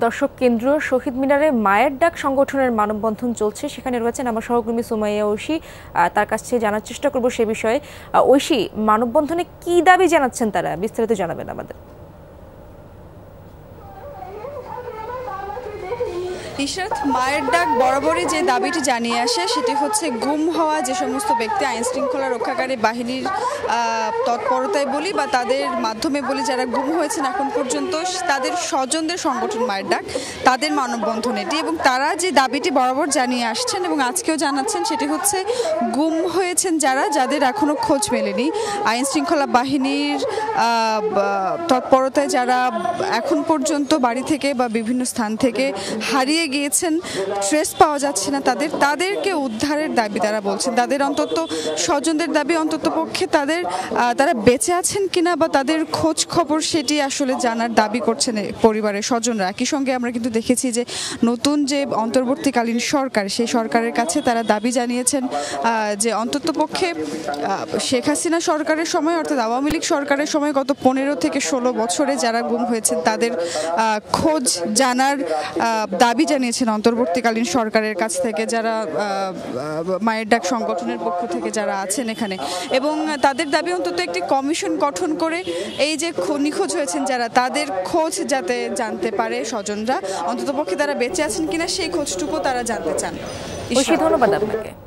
দর্শক, কেন্দ্রীয় শহীদ মিনারে মায়ের ডাক সংগঠনের মানববন্ধন চলছে। সেখানে রয়েছেন আমার সহকর্মী সুমাইয়া ঐশী। তার কাছ থেকে জানার চেষ্টা করব সে বিষয়ে। ঐশী, মানববন্ধনে কি দাবি জানাচ্ছেন তারা, বিস্তারিত জানাবেন আমাদের। ইশরাত, মায়ের ডাক বরাবরই যে দাবিটি জানিয়ে আসে সেটি হচ্ছে গুম হওয়া যে সমস্ত ব্যক্তি আইন শৃঙ্খলা রক্ষাকারী বাহিনীর তৎপরতায় বলি বা তাদের মাধ্যমে বলি যারা গুম হয়েছেন এখন পর্যন্ত, তাদের স্বজনদের সংগঠন মায়ের ডাক, তাদের মানববন্ধন এটি। এবং তারা যে দাবিটি বরাবর জানিয়ে আসছেন এবং আজকেও জানাচ্ছেন সেটি হচ্ছে গুম হয়েছেন যাদের এখনও খোঁজ মেলেনি, আইন শৃঙ্খলা বাহিনীর তৎপরতায় যারা এখন পর্যন্ত বাড়ি থেকে বা বিভিন্ন স্থান থেকে হারিয়ে গিয়েছেন, ট্রেস পাওয়া যাচ্ছে না, তাদেরকে উদ্ধারের দাবি তারা বলছেন। তাদের অন্তত স্বজনদের দাবি অন্তত পক্ষে তারা বেঁচে আছেন কিনা বা তাদের খোঁজ খবর সেটি আসলে জানার দাবি করছেন পরিবারের স্বজনরা। একই সঙ্গে আমরা কিন্তু দেখেছি যে নতুন যে অন্তর্বর্তীকালীন সরকার, সেই সরকারের কাছে তারা দাবি জানিয়েছেন যে অন্তত পক্ষে শেখ হাসিনা সরকারের সময় অর্থাৎ আওয়ামী লীগ সরকারের সময় গত 15 থেকে 16 বছরে যারা গুম হয়েছেন তাদের খোঁজ জানার দাবি জানিয়েছেন অন্তর্বর্তীকালীন সরকারের কাছ থেকে, যারা মায়ের ডাক সংগঠনের পক্ষ থেকে যারা আছেন এখানে। এবং তাদের দাবি অন্তত একটি কমিশন গঠন করে এই যে নিখোঁজ হয়েছেন যারা, তাদের খোঁজ যাতে জানতে পারে স্বজনরা, অন্তত পক্ষে তারা বেঁচে আছেন কিনা সেই খোঁজটুকু তারা জানতে চান। ধন্যবাদ আপনাকে।